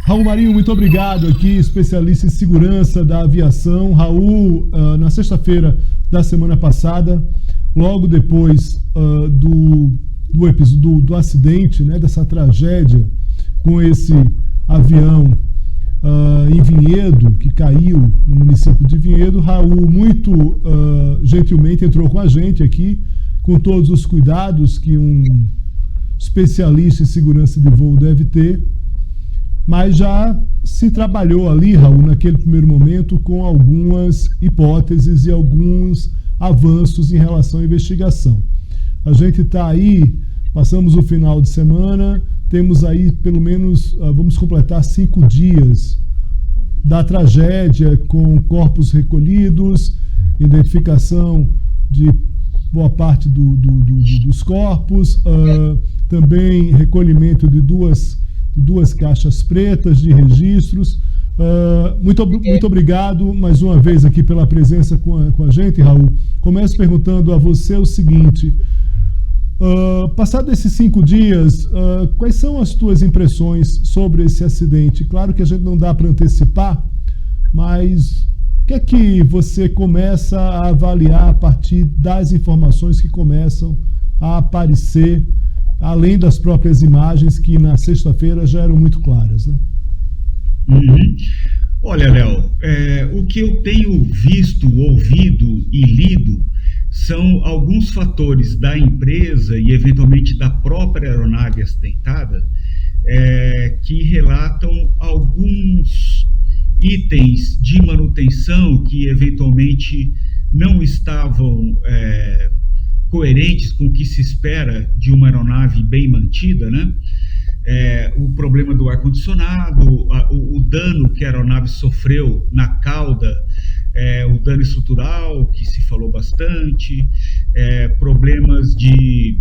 Raul Marinho, muito obrigado aqui, especialista em segurança da aviação. Raul, na sexta-feira da semana passada, logo depois do acidente, né, dessa tragédia com esse avião em Vinhedo, que caiu no município de Vinhedo, Raul muito gentilmente entrou com a gente aqui, com todos os cuidados que um especialista em segurança de voo deve ter, mas já se trabalhou ali, Raul, naquele primeiro momento, com algumas hipóteses e alguns avanços em relação à investigação. A gente está aí, passamos o final de semana, temos aí pelo menos, vamos completar 5 dias da tragédia, com corpos recolhidos, identificação de boa parte dos corpos, também recolhimento de duas caixas pretas de registros. Muito obrigado mais uma vez aqui pela presença com a gente, Raul. Começo perguntando a você o seguinte: passado esses 5 dias, quais são as tuas impressões sobre esse acidente? Claro que a gente não dá para antecipar, mas o que é que você começa a avaliar a partir das informações que começam a aparecer, além das próprias imagens que na sexta-feira já eram muito claras, né? Uhum. Olha, Léo, o que eu tenho visto, ouvido e lido são alguns fatores da empresa e eventualmente da própria aeronave acidentada que relatam alguns itens de manutenção que eventualmente não estavam coerentes com o que se espera de uma aeronave bem mantida, né? O problema do ar-condicionado, o dano que a aeronave sofreu na cauda, o dano estrutural, que se falou bastante, problemas de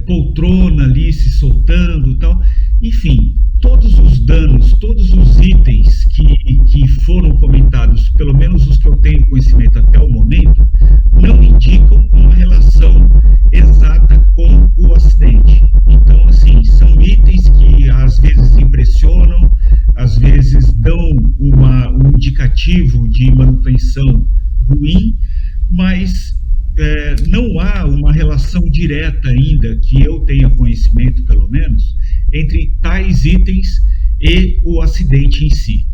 poltrona ali se soltando e tal. Enfim, todos os danos, todos os itens que foram comentados, pelo menos os que eu tenho conhecimento até o momento, não indicam uma relação exata com o acidente. Então, assim, são itens que às vezes impressionam, às vezes dão um indicativo de manutenção ruim, mas não há uma relação direta ainda, que eu tenha conhecimento pelo menos, entre tais itens e o acidente em si.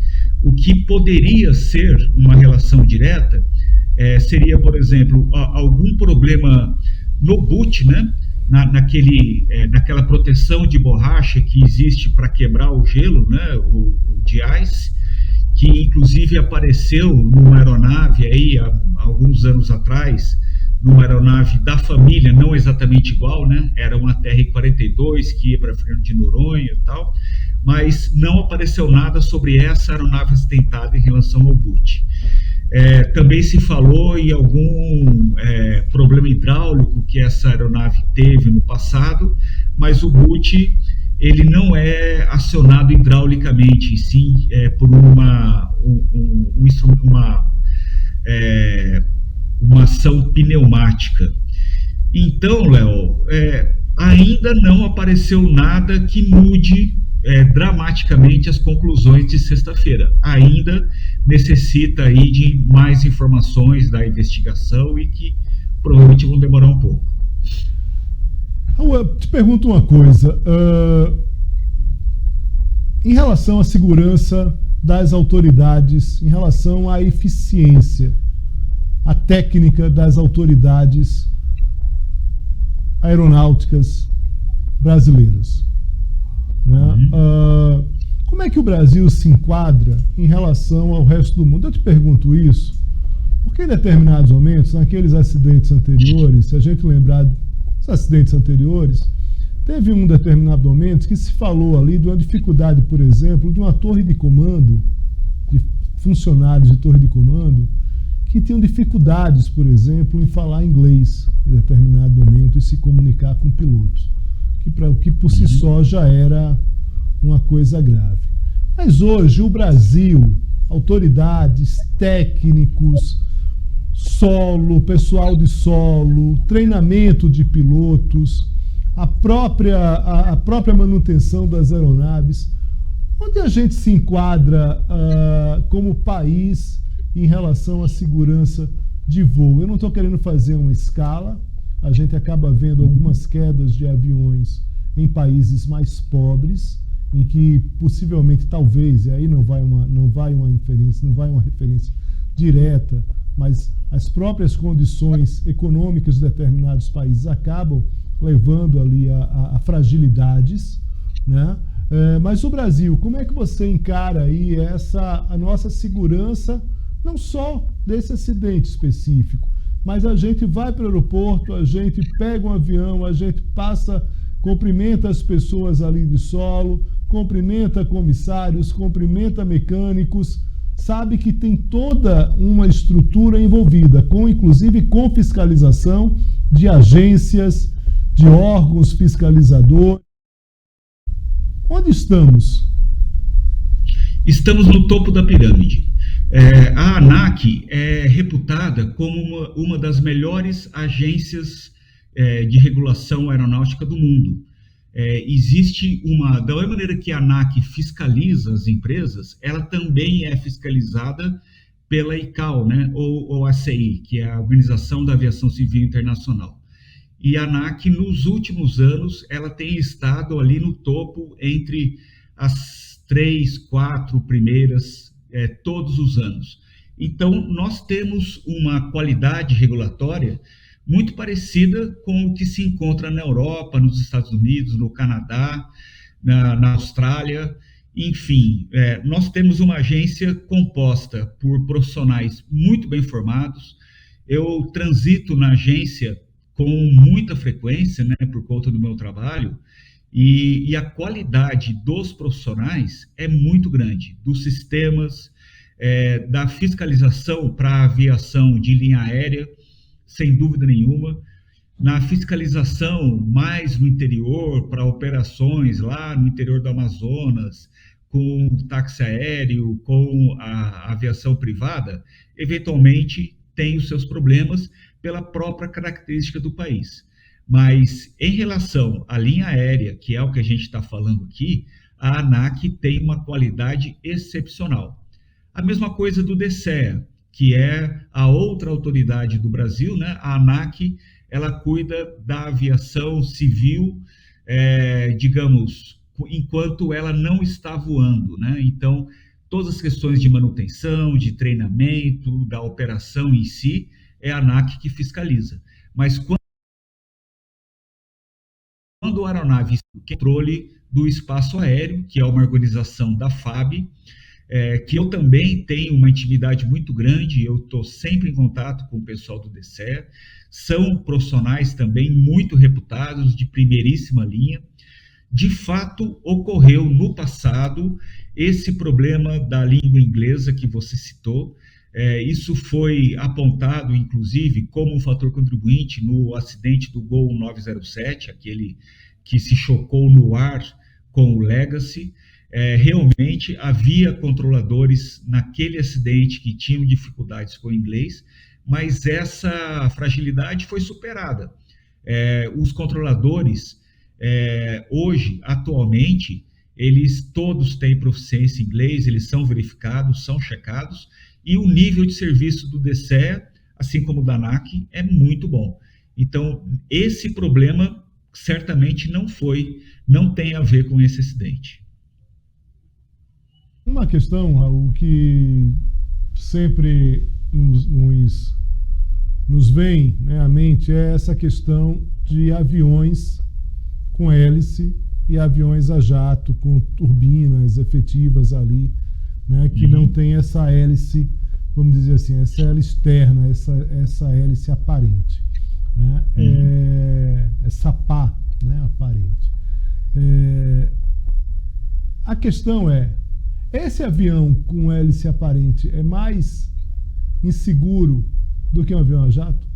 O que poderia ser uma relação direta seria, por exemplo, algum problema no boot, né? Naquela proteção de borracha que existe para quebrar o gelo, né? O de-ice, que inclusive apareceu numa aeronave aí há alguns anos atrás, numa aeronave da família, não exatamente igual, né? Era uma TR-42 que ia para Fernando de Noronha e tal, mas não apareceu nada sobre essa aeronave acidentada em relação ao boot. Também se falou em algum problema hidráulico que essa aeronave teve no passado, mas o boot ele não é acionado hidraulicamente, sim por uma ação pneumática. Então, Léo, ainda não apareceu nada que mude dramaticamente as conclusões de sexta-feira. Ainda necessita aí de mais informações da investigação e que provavelmente vão demorar um pouco. Eu te pergunto uma coisa. Em relação à segurança das autoridades, em relação à eficiência, a técnica das autoridades aeronáuticas brasileiras, né? Como é que o Brasil se enquadra em relação ao resto do mundo? Eu te pergunto isso porque em determinados momentos, naqueles acidentes anteriores, se a gente lembrar dos acidentes anteriores, teve um determinado momento que se falou ali de uma dificuldade, por exemplo, de uma torre de comando, de funcionários de torre de comando, que tinham dificuldades, por exemplo, em falar inglês em determinado momento e se comunicar com pilotos, que por si só já era uma coisa grave. Mas hoje o Brasil, autoridades, técnicos, solo, pessoal de solo, treinamento de pilotos, a própria manutenção das aeronaves. Onde a gente se enquadra como país em relação à segurança de voo? Eu não estou querendo fazer uma escala, a gente acaba vendo algumas quedas de aviões em países mais pobres, em que possivelmente, talvez, e aí não vai uma referência direta, mas as próprias condições econômicas de determinados países acabam levando ali a fragilidades, né? Mas o Brasil, como é que você encara aí a nossa segurança, não só desse acidente específico, mas a gente vai para o aeroporto, a gente pega um avião, a gente passa, cumprimenta as pessoas ali de solo, cumprimenta comissários, cumprimenta mecânicos, sabe que tem toda uma estrutura envolvida, inclusive com fiscalização de agências, de órgãos fiscalizadores. Onde estamos? Estamos no topo da pirâmide. A ANAC é reputada como uma das melhores agências de regulação aeronáutica do mundo. Da mesma maneira que a ANAC fiscaliza as empresas, ela também é fiscalizada pela ICAO, né, ou ACI, que é a Organização da Aviação Civil Internacional. E a ANAC, nos últimos anos, ela tem estado ali no topo entre as 3, 4 primeiras, todos os anos. Então, nós temos uma qualidade regulatória muito parecida com o que se encontra na Europa, nos Estados Unidos, no Canadá, na Austrália, enfim. Nós temos uma agência composta por profissionais muito bem formados. Eu transito na agência com muita frequência, né, por conta do meu trabalho, e a qualidade dos profissionais é muito grande, dos sistemas, da fiscalização para a aviação de linha aérea, sem dúvida nenhuma, na fiscalização mais no interior, para operações lá no interior do Amazonas, com o táxi aéreo, com a aviação privada, eventualmente tem os seus problemas pela própria característica do país. Mas em relação à linha aérea, que é o que a gente está falando aqui, a ANAC tem uma qualidade excepcional. A mesma coisa do DCEA, que é a outra autoridade do Brasil, né? A ANAC, ela cuida da aviação civil, digamos, enquanto ela não está voando, né? Então, todas as questões de manutenção, de treinamento, da operação em si, é a ANAC que fiscaliza. Mas quando a aeronave tem controle do espaço aéreo, que é uma organização da FAB, que eu também tenho uma intimidade muito grande, eu estou sempre em contato com o pessoal do DCEA, são profissionais também muito reputados, de primeiríssima linha. De fato, ocorreu no passado esse problema da língua inglesa que você citou. Isso foi apontado, inclusive, como um fator contribuinte no acidente do Gol 907, aquele que se chocou no ar com o Legacy. Realmente havia controladores naquele acidente que tinham dificuldades com o inglês, mas essa fragilidade foi superada. Os controladores, hoje, atualmente, eles todos têm proficiência em inglês, eles são verificados, são checados, e o nível de serviço do DCEA, assim como da ANAC, é muito bom. Então, esse problema certamente não tem a ver com esse acidente. Uma questão, Raul, que sempre nos vem, né, à mente é essa questão de aviões com hélice e aviões a jato com turbinas efetivas ali, né, que não tem essa hélice, vamos dizer assim, essa hélice externa, essa hélice aparente, né, essa pá, né, aparente. A questão esse avião com hélice aparente é mais inseguro do que um avião a jato?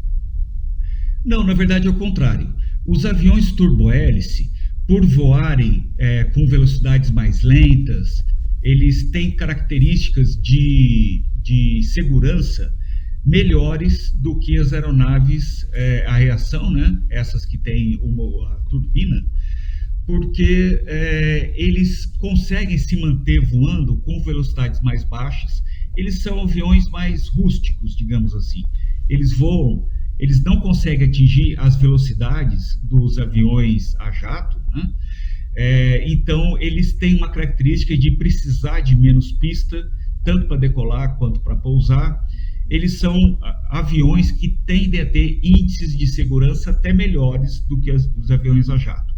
Não, na verdade é o contrário. Os aviões turbohélice, por voarem com velocidades mais lentas, eles têm características de segurança melhores do que as aeronaves a reação, né? Essas que têm a turbina, porque eles conseguem se manter voando com velocidades mais baixas. Eles são aviões mais rústicos, digamos assim. Eles voam, eles não conseguem atingir as velocidades dos aviões a jato, né? Então, eles têm uma característica de precisar de menos pista, tanto para decolar quanto para pousar. Eles são aviões que tendem a ter índices de segurança até melhores do que os aviões a jato,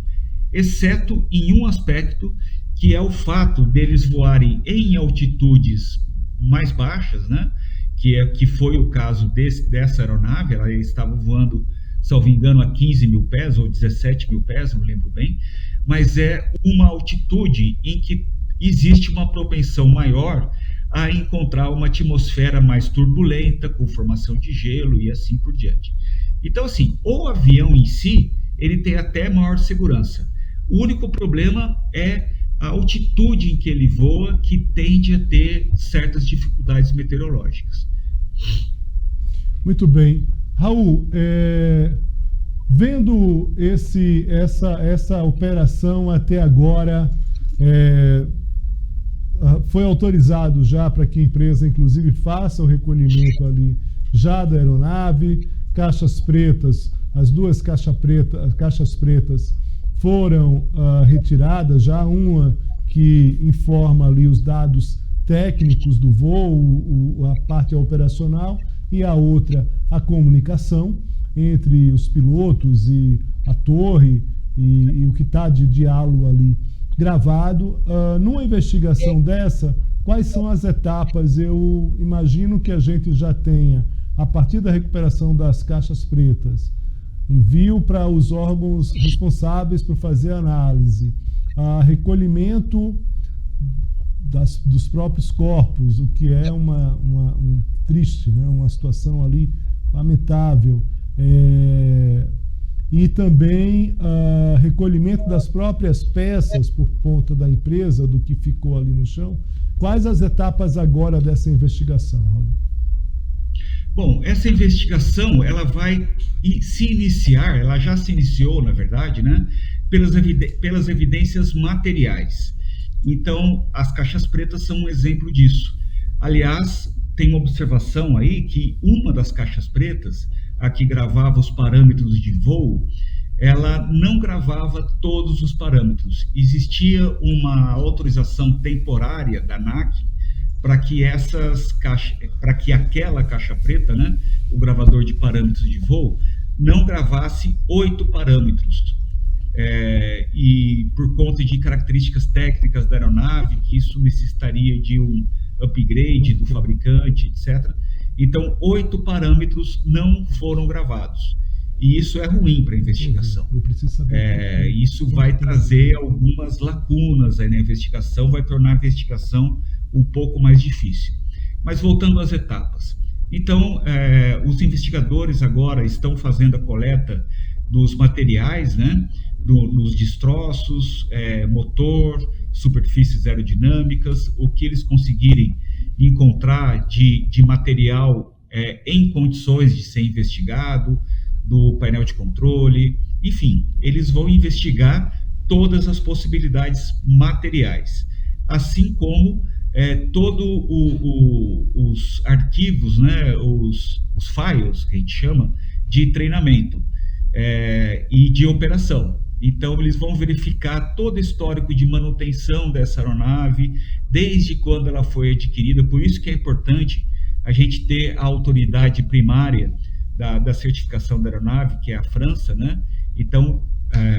exceto em um aspecto, que é o fato deles voarem em altitudes mais baixas, né? Que foi o caso dessa aeronave. Ela estava voando, salvo engano, a 15 mil pés ou 17 mil pés, não lembro bem, mas é uma altitude em que existe uma propensão maior a encontrar uma atmosfera mais turbulenta, com formação de gelo e assim por diante. Então, assim, o avião em si, ele tem até maior segurança. O único problema é a altitude em que ele voa, que tende a ter certas dificuldades meteorológicas. Muito bem. Raul, vendo essa operação até agora, foi autorizado já para que a empresa, inclusive, faça o recolhimento ali já da aeronave, caixas pretas, as duas caixas pretas foram retiradas, já uma que informa ali os dados técnicos do voo, a parte operacional, e a outra a comunicação entre os pilotos e a torre e o que está de diálogo ali gravado. Numa investigação dessa, quais são as etapas? Eu imagino que a gente já tenha, a partir da recuperação das caixas pretas, envio para os órgãos responsáveis por fazer análise, recolhimento dos próprios corpos, o que é um triste, né? Uma situação ali lamentável, e também recolhimento das próprias peças por conta da empresa, do que ficou ali no chão. Quais as etapas agora dessa investigação, Raul? Bom, essa investigação, ela vai se iniciar, ela já se iniciou, na verdade, né, pelas evidências materiais. Então, as caixas pretas são um exemplo disso. Aliás, tem uma observação aí que uma das caixas pretas, a que gravava os parâmetros de voo, ela não gravava todos os parâmetros. Existia uma autorização temporária da ANAC para que aquela caixa preta, né, o gravador de parâmetros de voo, não gravasse 8 parâmetros. E por conta de características técnicas da aeronave, que isso necessitaria de um upgrade do fabricante, etc. Então, 8 parâmetros não foram gravados. E isso é ruim para a investigação. Eu preciso saber. Isso vai trazer algumas lacunas aí na investigação, vai tornar a investigação um pouco mais difícil. Mas voltando às etapas. Então, os investigadores agora estão fazendo a coleta dos materiais, né, nos destroços, motor, superfícies aerodinâmicas, o que eles conseguirem encontrar de material em condições de ser investigado, do painel de controle, enfim, eles vão investigar todas as possibilidades materiais, assim como todos os arquivos, né, os files, que a gente chama, de treinamento e de operação. Então, eles vão verificar todo o histórico de manutenção dessa aeronave, desde quando ela foi adquirida. Por isso que é importante a gente ter a autoridade primária da certificação da aeronave, que é a França, né? Então,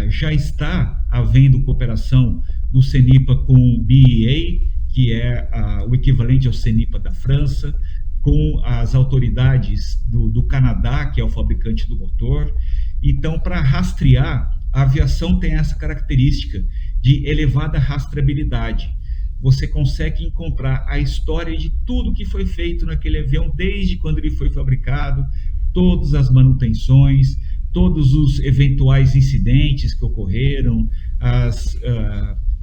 já está havendo cooperação do CENIPA com o BEA, que é o equivalente ao CENIPA da França, com as autoridades do Canadá, que é o fabricante do motor. Então, para rastrear, a aviação tem essa característica de elevada rastreabilidade. Você consegue encontrar a história de tudo que foi feito naquele avião, desde quando ele foi fabricado, todas as manutenções, todos os eventuais incidentes que ocorreram,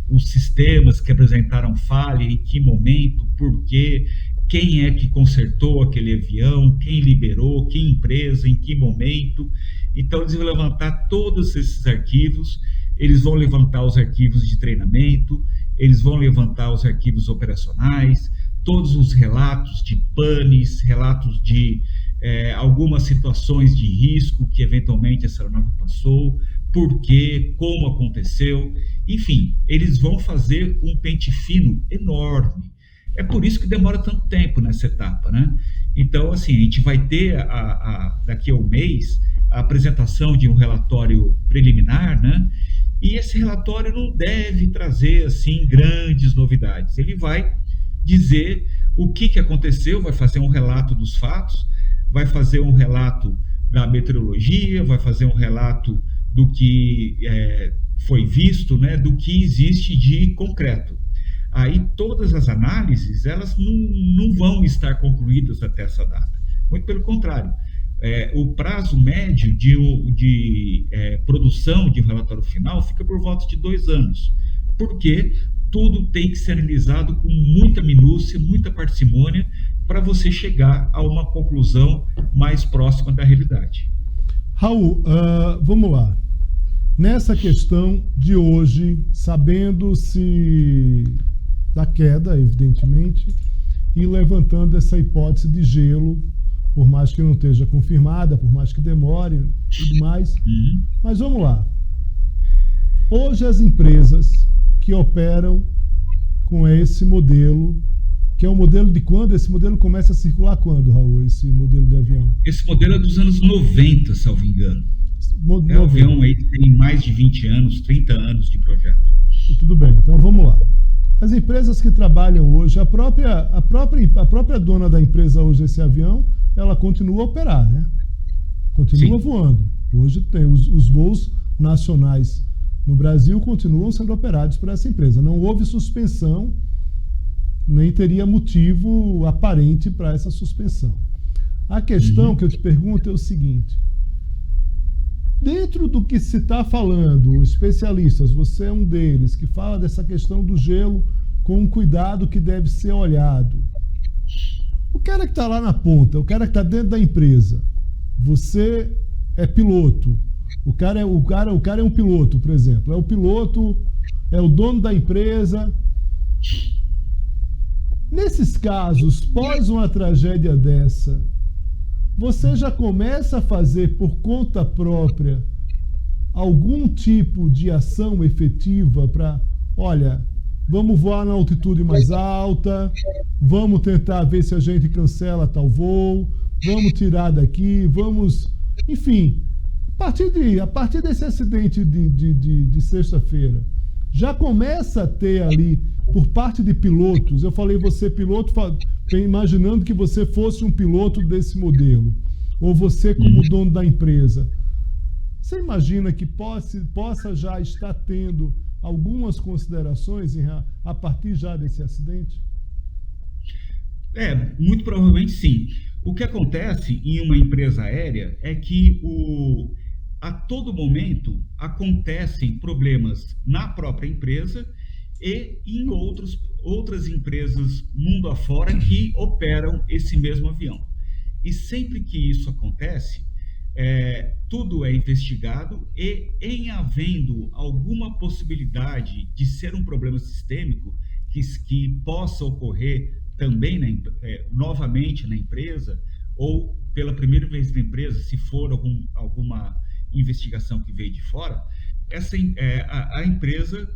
os sistemas que apresentaram falha, em que momento, por quê, quem é que consertou aquele avião, quem liberou, que empresa, em que momento. Então, eles vão levantar todos esses arquivos, eles vão levantar os arquivos de treinamento, eles vão levantar os arquivos operacionais, todos os relatos de panes, relatos de algumas situações de risco que eventualmente essa aeronave passou, por quê, como aconteceu. Enfim, eles vão fazer um pente fino enorme. É por isso que demora tanto tempo nessa etapa, né? Então, assim, a gente vai ter daqui a um mês a apresentação de um relatório preliminar, né? E esse relatório não deve trazer, assim, grandes novidades. Ele vai dizer o que aconteceu, vai fazer um relato dos fatos, vai fazer um relato da meteorologia, vai fazer um relato do que foi visto, né, do que existe de concreto. Aí todas as análises, elas não vão estar concluídas até essa data. Muito pelo contrário. O prazo médio de produção de um relatório final fica por volta de 2 anos, porque tudo tem que ser analisado com muita minúcia, muita parcimônia, para você chegar a uma conclusão mais próxima da realidade. Raul, vamos lá. Nessa questão de hoje, sabendo-se da queda, evidentemente, e levantando essa hipótese de gelo, por mais que não esteja confirmada, por mais que demore e tudo mais. Mas vamos lá. Hoje as empresas que operam com esse modelo, que é o modelo de quando? Esse modelo começa a circular quando, Raul, esse modelo de avião? Esse modelo é dos anos 90, salvo engano. É um avião aí que tem mais de 20 anos, 30 anos de projeto. Tudo bem, então vamos lá. As empresas que trabalham hoje, a própria dona da empresa hoje desse avião, ela continua a operar, né? Continua voando. Hoje tem os voos nacionais no Brasil continuam sendo operados por essa empresa. Não houve suspensão, nem teria motivo aparente para essa suspensão. A questão que eu te pergunto é o seguinte: dentro do que se está falando, especialistas, você é um deles, que fala dessa questão do gelo com um cuidado que deve ser olhado. O cara que está lá na ponta, o cara que está dentro da empresa, você é piloto, o cara é um piloto, por exemplo, é o piloto, é o dono da empresa. Nesses casos, pós uma tragédia dessa, você já começa a fazer por conta própria algum tipo de ação efetiva para, olha, vamos voar na altitude mais alta, vamos tentar ver se a gente cancela tal voo, vamos tirar daqui, vamos... Enfim, a partir desse acidente de sexta-feira, já começa a ter ali, por parte de pilotos, eu falei você piloto, imaginando que você fosse um piloto desse modelo, ou você como dono da empresa, você imagina que possa já estar tendo algumas considerações a partir já desse acidente? Muito provavelmente sim. O que acontece em uma empresa aérea é que a todo momento acontecem problemas na própria empresa e em outras empresas mundo afora que operam esse mesmo avião. E sempre que isso acontece, tudo é investigado e, em havendo alguma possibilidade de ser um problema sistêmico que possa ocorrer também novamente na empresa, ou pela primeira vez na empresa, se for alguma investigação que veio de fora, a empresa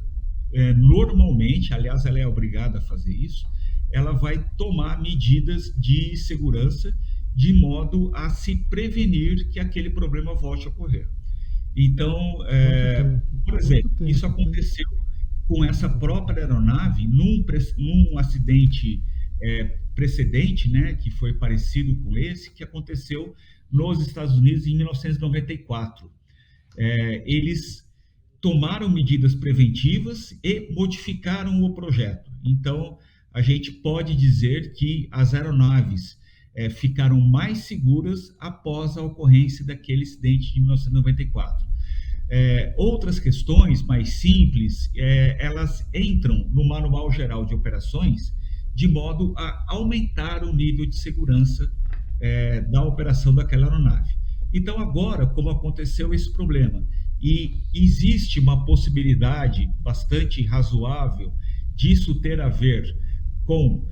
normalmente, aliás, ela é obrigada a fazer isso, ela vai tomar medidas de segurança de modo a se prevenir que aquele problema volte a ocorrer. Então, por exemplo, isso aconteceu com essa própria aeronave num acidente precedente, né, que foi parecido com esse, que aconteceu nos Estados Unidos em 1994. Eles tomaram medidas preventivas e modificaram o projeto. Então, a gente pode dizer que as aeronaves ficaram mais seguras após a ocorrência daquele acidente de 1994. Outras questões mais simples, elas entram no Manual Geral de Operações de modo a aumentar o nível de segurança da operação daquela aeronave. Então, agora, como aconteceu esse problema, e existe uma possibilidade bastante razoável disso ter a ver com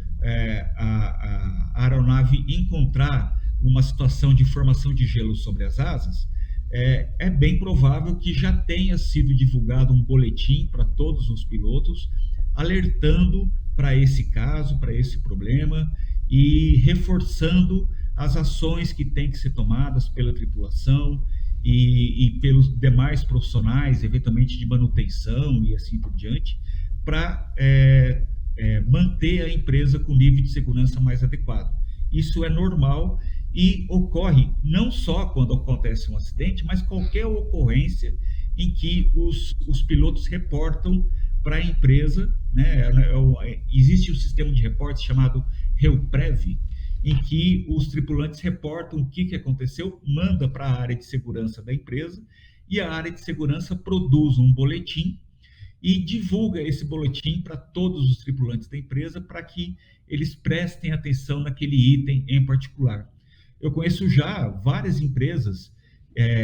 a aeronave encontrar uma situação de formação de gelo sobre as asas, é bem provável que já tenha sido divulgado um boletim para todos os pilotos, alertando para esse caso, para esse problema, e reforçando as ações que têm que ser tomadas pela tripulação e pelos demais profissionais, eventualmente de manutenção e assim por diante, para manter a empresa com nível de segurança mais adequado. Isso é normal e ocorre não só quando acontece um acidente, mas qualquer ocorrência em que os pilotos reportam para a empresa, né? Existe um sistema de reporte chamado REUPREV, em que os tripulantes reportam o que aconteceu, manda para a área de segurança da empresa, e a área de segurança produz um boletim e divulga esse boletim para todos os tripulantes da empresa para que eles prestem atenção naquele item em particular. Eu conheço já várias empresas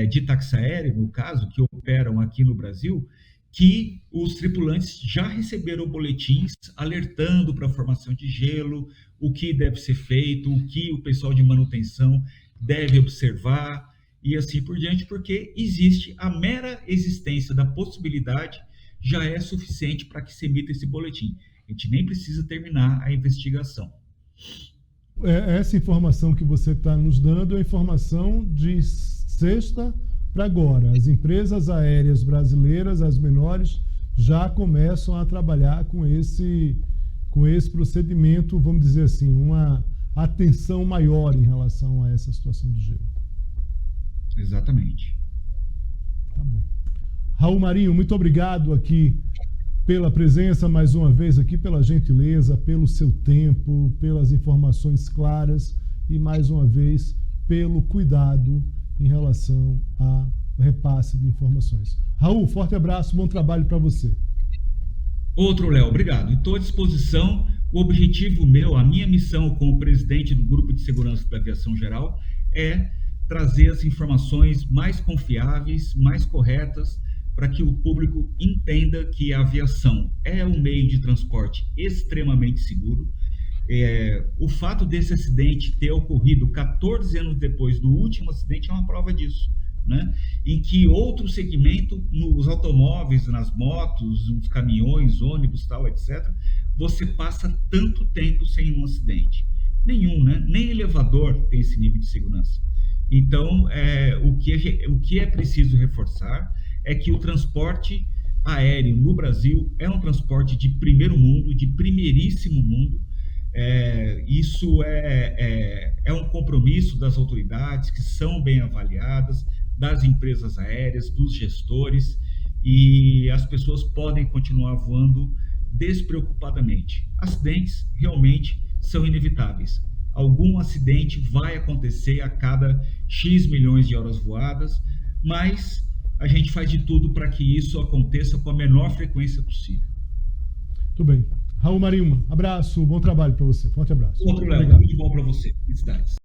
de táxi aéreo, no caso, que operam aqui no Brasil, que os tripulantes já receberam boletins alertando para a formação de gelo, o que deve ser feito, o que o pessoal de manutenção deve observar e assim por diante, porque existe a mera existência da possibilidade já é suficiente para que se emita esse boletim. A gente nem precisa terminar a investigação. Essa informação que você está nos dando é informação de sexta para agora. As empresas aéreas brasileiras, as menores, já começam a trabalhar com esse procedimento, vamos dizer assim, uma atenção maior em relação a essa situação do gelo. Exatamente. Tá bom. Raul Marinho, muito obrigado aqui pela presença mais uma vez aqui, pela gentileza, pelo seu tempo, pelas informações claras e mais uma vez pelo cuidado em relação ao repasse de informações. Raul, forte abraço, bom trabalho para você. Outro, Léo, obrigado. Estou à disposição. O objetivo meu, a minha missão como presidente do Grupo de Segurança da Aviação Geral é trazer as informações mais confiáveis, mais corretas, para que o público entenda que a aviação é um meio de transporte extremamente seguro. O fato desse acidente ter ocorrido 14 anos depois do último acidente é uma prova disso, né? Em que outro segmento, nos automóveis, nas motos, nos caminhões, ônibus, tal, etc., você passa tanto tempo sem um acidente. Nenhum, né? Nem elevador tem esse nível de segurança. Então, o que é preciso reforçar é que o transporte aéreo no Brasil é um transporte de primeiro mundo, de primeiríssimo mundo. Isso é um compromisso das autoridades que são bem avaliadas, das empresas aéreas, dos gestores, e as pessoas podem continuar voando despreocupadamente. Acidentes realmente são inevitáveis. Algum acidente vai acontecer a cada X milhões de horas voadas, mas a gente faz de tudo para que isso aconteça com a menor frequência possível. Muito bem. Raul Marinho, abraço, bom trabalho para você. Forte abraço. Outro, Léo, tudo de bom para você. Felicidades.